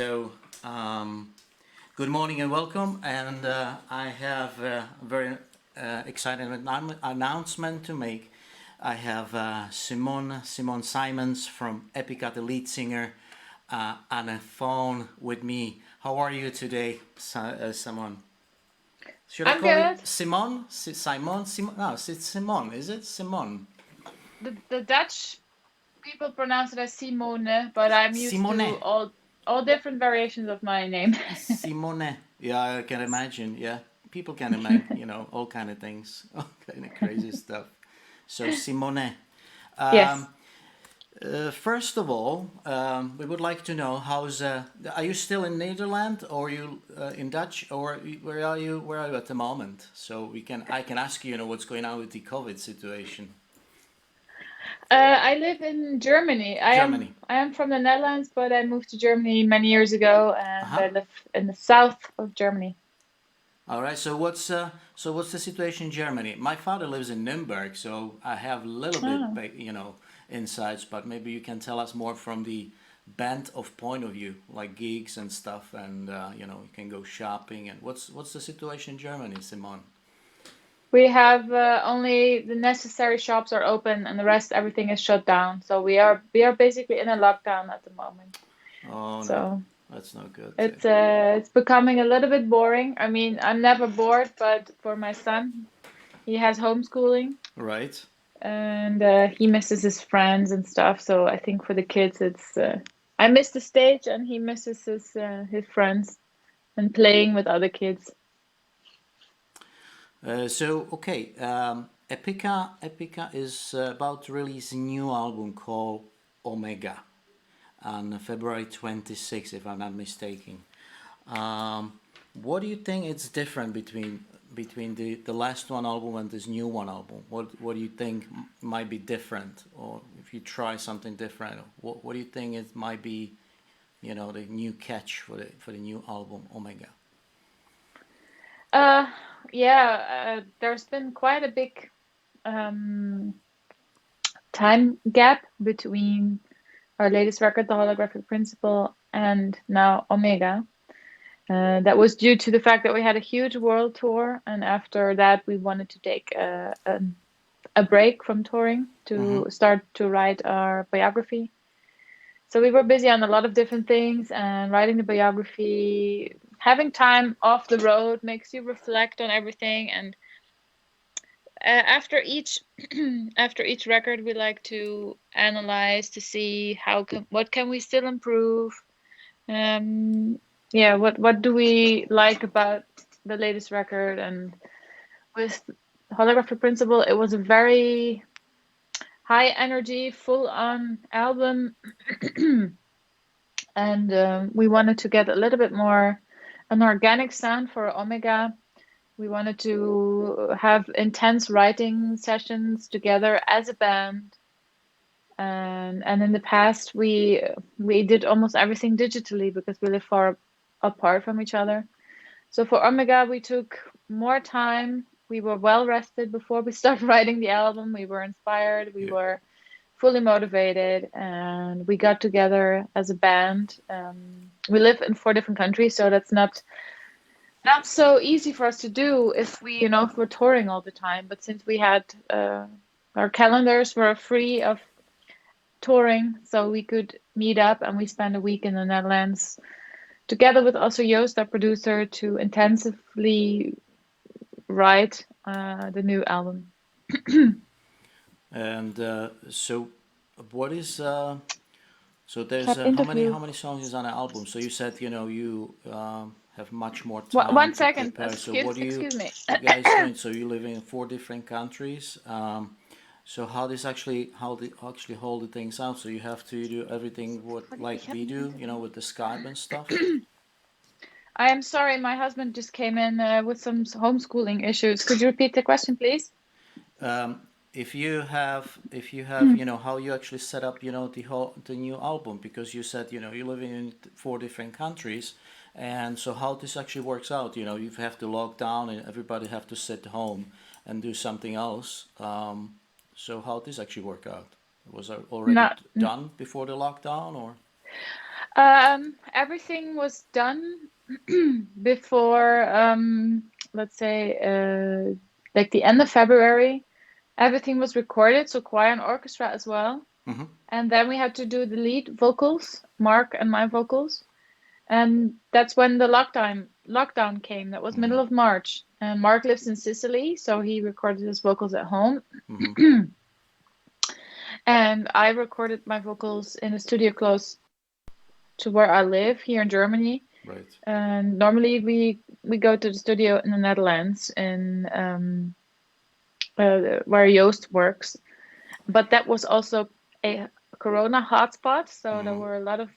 So, good morning and welcome. And I have a very exciting announcement to make. I have Simone Simons from EPICA, the lead singer, on a phone with me. How are you today, Simone? Should I I'm call you good. Simone? Simone? Simone? No, it's Simone. Is it Simone? The Dutch people pronounce it as Simone, but I'm used Simone. to all different variations of my name. Simone. Yeah, I can imagine. Yeah, people can imagine, all kind of things, all kind of crazy stuff. So, Simone, Yes. um, first of all, we would like to know are you still in Netherlands or are you in Dutch or where are you? Where are you at the moment? So I can ask you, what's going on with the COVID situation. I live in Germany. I am Germany. I am from the Netherlands, but I moved to Germany many years ago, Uh and huh. I live in the south of Germany. All right. So what's the situation in Germany? My father lives in Nuremberg, so I have a little bit, Oh. insights. But maybe you can tell us more from the band of point of view, like gigs and stuff, and you can go shopping. And what's the situation in Germany, Simon? We have only the necessary shops are open, and the rest everything is shut down. So we are basically in a lockdown at the moment. Oh no, So. that's not good. It's becoming a little bit boring. I mean, I'm never bored, but for my son, he has homeschooling Right. and he misses his friends and stuff. So I think for the kids, it's I miss the stage and he misses his friends and playing with other kids. So okay, Epica is about to release a new album called Omega on February 26th, if I'm not mistaken. Um, what do you think it's different between the last one album and this new one album? What do you think might be different, or if you try something different, what do you think it might be? The new catch for the new album Omega. Uh, yeah, there's been quite a big um, time gap between our latest record, The Holographic Principle, and now Omega. That was due to the fact that we had a huge world tour, and after that, we wanted to take a break from touring Mm-hmm. to start to write our biography. So we were busy on a lot of different things, and writing the biography, having time off the road makes you reflect on everything. And after each after each record, we like to analyze to see what can we still improve. Um, yeah, what do we like about the latest record? And with Holographic Principle, it was a very high energy, full on album, and we wanted to get a little bit more an organic sound for Omega. We wanted to have intense writing sessions together as a band. And in the past, we did almost everything digitally because we live far apart from each other. So for Omega, we took more time. We were well rested before we started writing the album. We were inspired. We Yeah. were fully motivated, and we got together as a band. We live in 4 different countries, so that's not so easy for us to do if we're touring all the time. But since we had our calendars were free of touring, so we could meet up, and we spent a week in the Netherlands together with also Joost, our producer, to intensively write the new album. And so, what is so Ik there's heb how many interview. how many songs is on an album? So you said you have much more time One to second, prepare. So what excuse do you excuse me. you guys doing? So you live in 4 different countries. So how they actually hold the things out? So you have to do everything what Sorry, like ik heb we een do, interview. with the Skype and stuff. I am sorry, my husband just came in with some homeschooling issues. Could you repeat the question, please? Um, if you have how you actually set up the new album, because you said you're living in 4 different countries, and so how this actually works out, you have to lock down and everybody have to sit home and do something else. So how this actually work out? Was it already Not. done before the lockdown, or? Everything was done before, let's say, like the end of February. Everything was recorded, so choir and orchestra as well. Hmm. And then we had to do the lead vocals, Mark and my vocals. And that's when the lockdown came. That was Hmm. middle of March. And Mark lives in Sicily, so he recorded his vocals at home. Hmm. And I recorded my vocals in a studio close to where I live here in Germany. Right. And normally we go to the studio in the Netherlands in where Joost works. But that was also a Corona hotspot, so there Hmm. were a lot of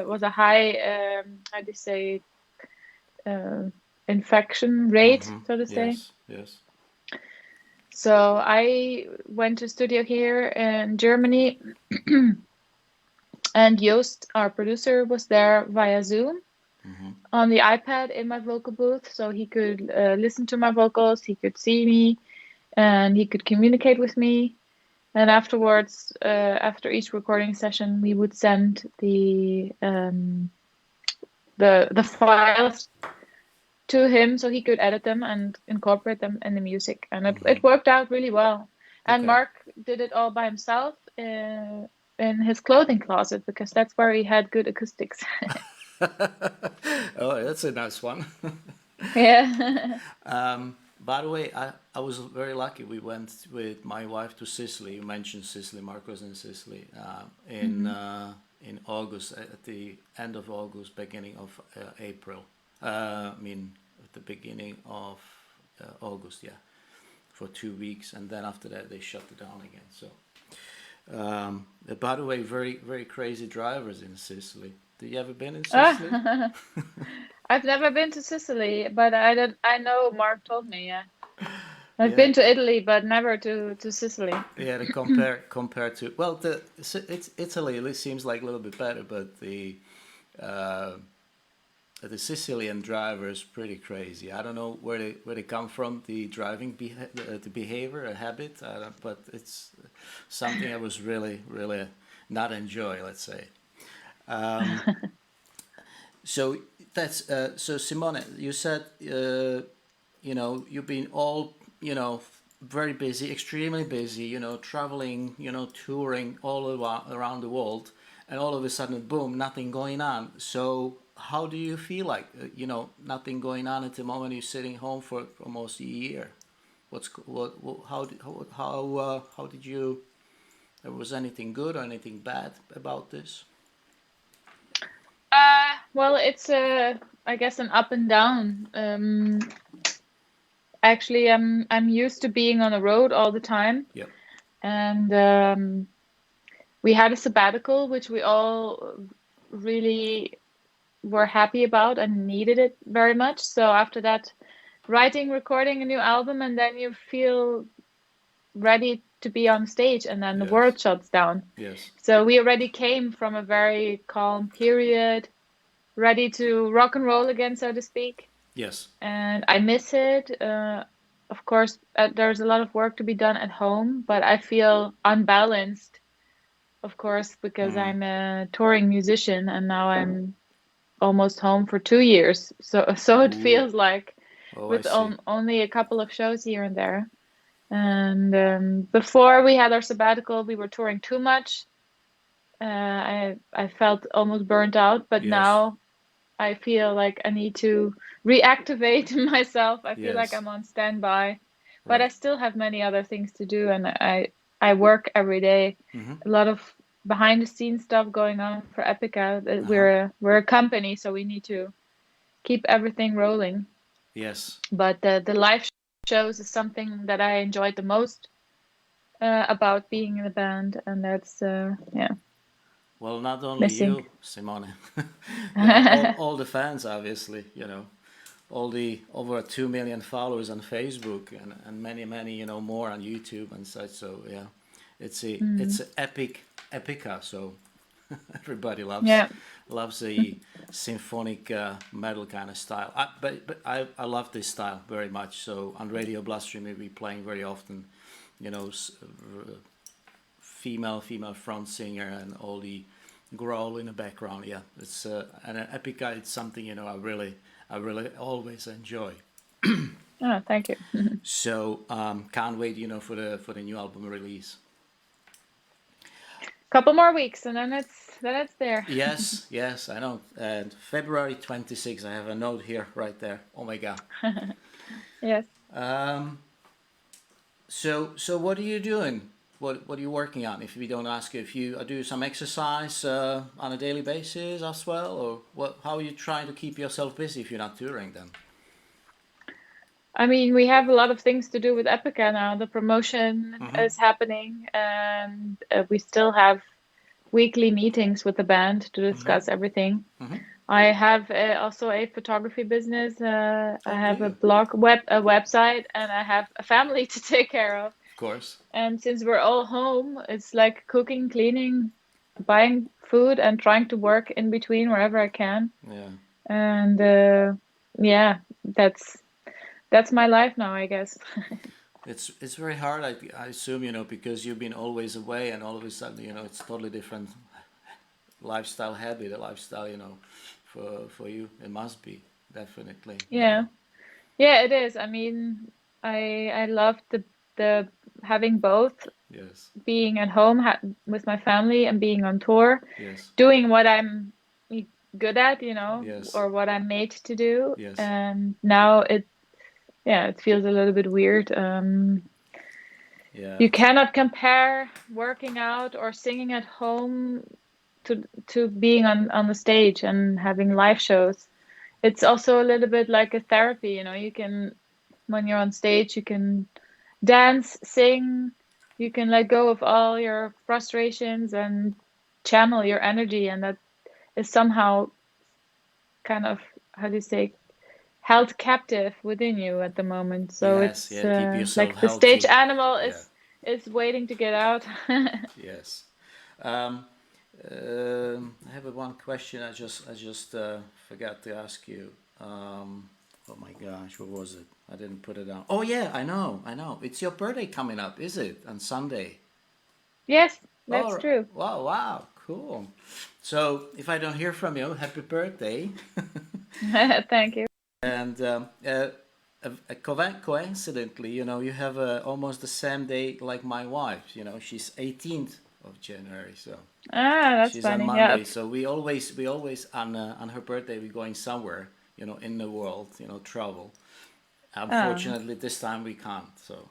was a high how do you say uh, infection rate, Hmm. so to say. Yes. Yes. So I went to studio here in Germany, and Joost, our producer, was there via Zoom Hmm. on the iPad in my vocal booth, so he could listen to my vocals, he could see me, and he could communicate with me. And afterwards, after each recording session, we would send the files to him so he could edit them and incorporate them in the music. And it worked out really well. And Okay. Mark did it all by himself in his clothing closet because that's where he had good acoustics. Oh, that's a nice one. Yeah. By the way, I was very lucky. We went with my wife to Sicily. You mentioned Sicily. Mark was in Sicily Mhm. in August, at the end of August, beginning of April. I mean, at the beginning of August, yeah, for 2 weeks, and then after that they shut it down again. So, by the way, very very crazy drivers in Sicily. Have you ever been in Sicily? Ah, I've never been to Sicily, but I know Mark told me, yeah. I've Yeah, been to Italy, but never to Sicily. yeah. To compare to, well, it's Italy. It seems like a little bit better, but uh, the Sicilian driver is pretty crazy. I don't know where they come from, the driving the behavior, a habit, but it's something I was really really not enjoy. Let's say. Um, so that's so Simone. You said you've been all very busy, extremely busy. Traveling, touring all around the world, and all of a sudden, boom, nothing going on. So how do you feel like nothing going on at the moment? You're sitting home for almost a year. How did you? Was anything good or anything bad about this? Well, it's I guess an up and down. Actually, I'm used to being on the road all the time, Yep. and we had a sabbatical, which we all really were happy about and needed it very much. So after that, writing, recording a new album, and then you feel ready to be on stage, and then the Yes. world shuts down. Yes. So we already came from a very calm period, ready to rock and roll again, so to speak. Yes. And I miss it. Of course, there's a lot of work to be done at home, but I feel unbalanced, of course, because Mm. I'm a touring musician and now I'm almost home for 2 years. So it Ooh. feels like Oh, I with see. only a couple of shows here and there. And before we had our sabbatical, we were touring too much. I felt almost burnt out, but Yes. now I feel like I need to reactivate myself. I feel like Yes. I'm on standby, but I Right. still have many other things to do, and I work every day. Mm-hmm. A lot of behind the scenes stuff going on for Epica. Uh-huh. We're a company, so we need to keep everything rolling. Yes. But the live shows is something that I enjoyed the most about being in a band, and that's yeah, Well, not only missing. you, Simone. All the fans, obviously. All the over 2 million followers on Facebook, and many many more on YouTube and such. So yeah, it's Mm, a epica. So everybody yeah. loves the symphonic metal kind of style. But I love this style very much. So on Radio Bloodstream, we'll be playing very often. You know, female front singer and all the growl in the background. Yeah, it's and Epica. It's something I really always enjoy. Oh, thank you. So can't wait, for the new album release. Couple more weeks and then it's there. Yes, yes, I know. And February 26th, I have a note here, right there. Oh my God. Yes. So what are you doing? What are you working on? If we don't ask you, if you do some exercise on a daily basis as well, or what? How are you trying to keep yourself busy if you're not touring then? I mean, we have a lot of things to do with Epica now. The promotion Mm-hmm. is happening, and we still have weekly meetings with the band to Mm-hmm. discuss everything. Mm-hmm. I have also a photography business. I Oh, do have you? a website, and I have a family to take care of. Of course. And since we're all home, it's like cooking, cleaning, buying food, and trying to work in between wherever I can. Yeah. And yeah, that's my life now, I guess. It's very hard. I assume because you've been always away, and all of a sudden it's totally different lifestyle habit, a lifestyle for you. It must be definitely. Yeah. Yeah, it is. I mean, I love the having both, Yes. being at home with my family and being on tour, Yes. doing what I'm good at, Yes. or what I'm made to do. Yes. And now it feels a little bit weird. Yeah. You cannot compare working out or singing at home to being on the stage and having live shows. It's also a little bit like a therapy, you can, when you're on stage, you can dance, sing, you can let go of all your frustrations and channel your energy, and that is somehow kind of, how do you say, held captive within you at the moment. So Yes. it's Yeah. Keep yourself like the stage healthy. animal Yeah. is waiting to get out. Yes. Um, I have one question. I just forgot to ask you. Oh my gosh, what was it? I didn't put it down. Oh yeah, I know, I know. It's your birthday coming up, is it? On Sunday. Yes, that's Oh true. wow, wow, cool. So if I don't hear from you, happy birthday. Thank you. And coincidentally, you have almost the same day like my wife. She's 18th of January, so. That's She's on funny. Yeah. Monday, so we always on her birthday we're going somewhere, in the world, travel. Oh, Unfortunately, this time we can't. So,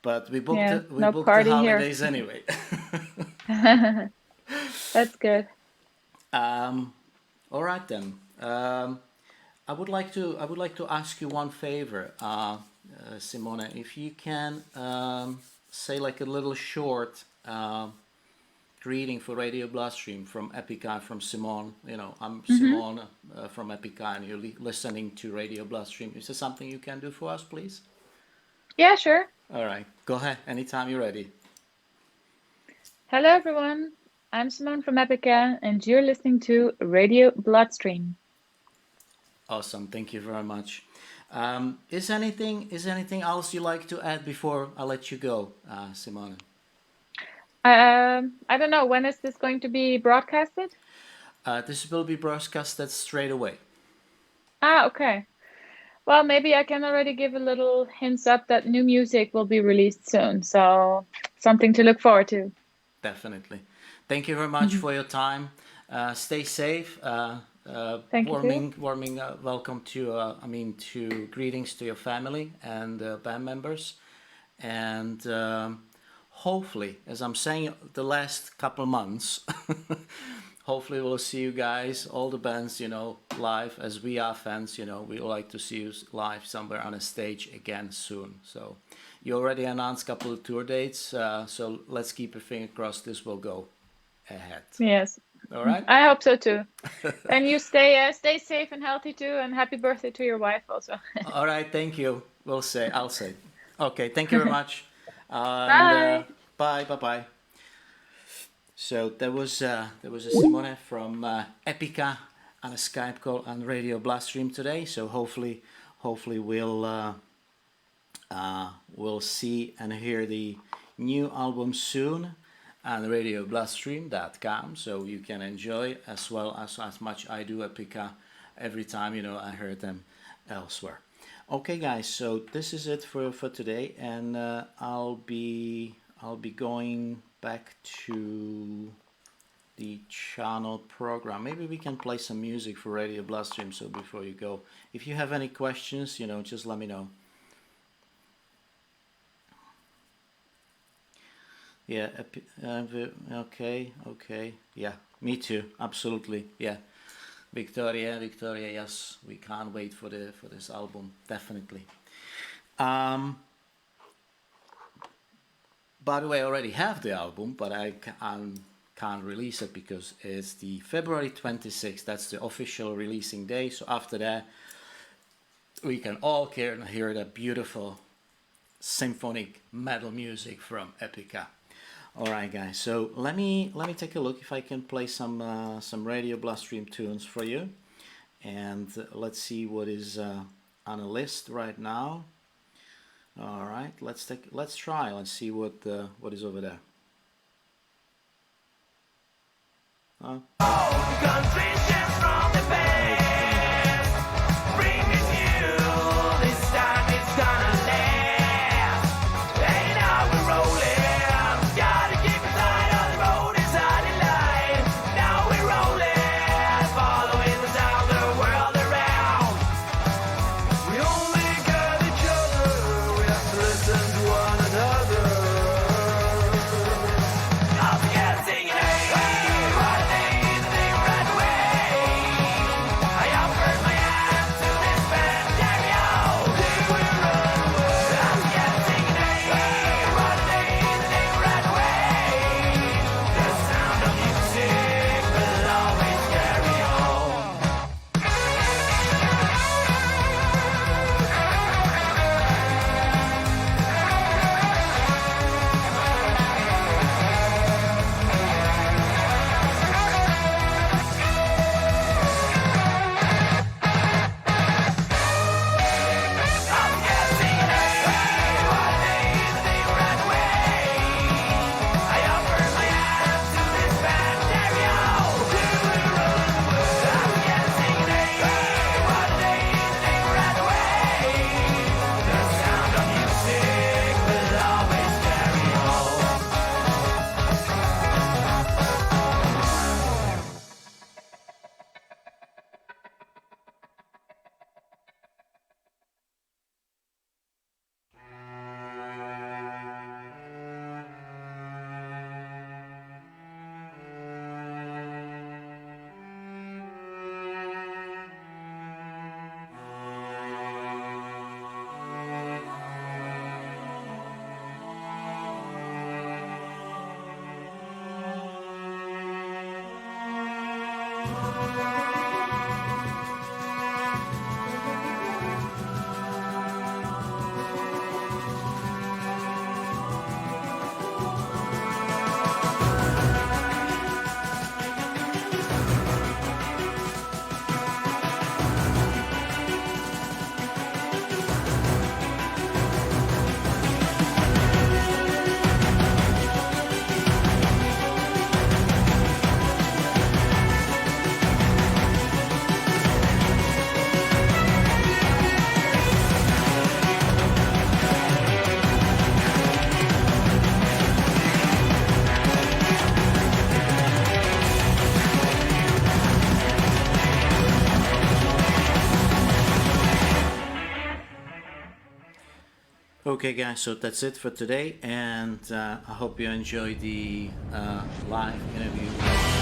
but yeah. we No booked the party here. holidays anyway. That's good. um, all right then. I would like to ask you one favor, Simone. If you can say like a little short. Greeting for Radio Bloodstream from EPICA, from Simone. I'm Hmm. Simone from EPICA, and you're listening to Radio Bloodstream. Is there something you can do for us, please? Yeah, sure. All right, go ahead. Anytime you're ready. Hello, everyone. I'm Simone from Epica, and you're listening to Radio Bloodstream. Awesome. Thank you very much. Is anything else you like to add before I let you go, Simone? I don't know, when is this going to be broadcasted? This will be broadcasted straight away. Okay. Well, maybe I can already give a little hints up that new music will be released soon, so something to look forward to. Definitely. Thank you very much Mhm. for your time. Stay safe. Thank you too. Warming welcome to, to greetings to your family and band members. And hopefully, as I'm saying, the last couple months, hopefully we'll see you guys, all the bands, live. As we are fans, we would like to see you live somewhere on a stage again soon. So you already announced a couple of tour dates, so let's keep a finger crossed this will go ahead. Yes, All right? I hope so too. And you stay safe and healthy too, and happy birthday to your wife also. All right, thank you. I'll say. Okay, thank you very much. And Bye. bye. So there was a Simone from Epica on a Skype call on Radio Bloodstream today. So hopefully we'll see and hear the new album soon. and radiobloodstream.com, so you can enjoy as well as much I do EPICA every time, you know, I heard them elsewhere. Okay guys, so this is it for today, and I'll be going back to the channel program. Maybe we can play some music for Radio Bloodstream. So before you go, if you have any questions, you know, just let me know. Yeah, okay, yeah, me too, absolutely, yeah. Victoria, yes, we can't wait for this album, definitely. By the way, I already have the album, but I can't release it because it's the February 26th. That's the official releasing day. So after that, we can all hear the beautiful symphonic metal music from EPICA. All right, guys. So let me take a look if I can play some Radio Bloodstream tunes for you, and let's see what is on a list right now. All right, let's try. Let's see what is over there. Okay guys, so that's it for today, and I hope you enjoyed the live interview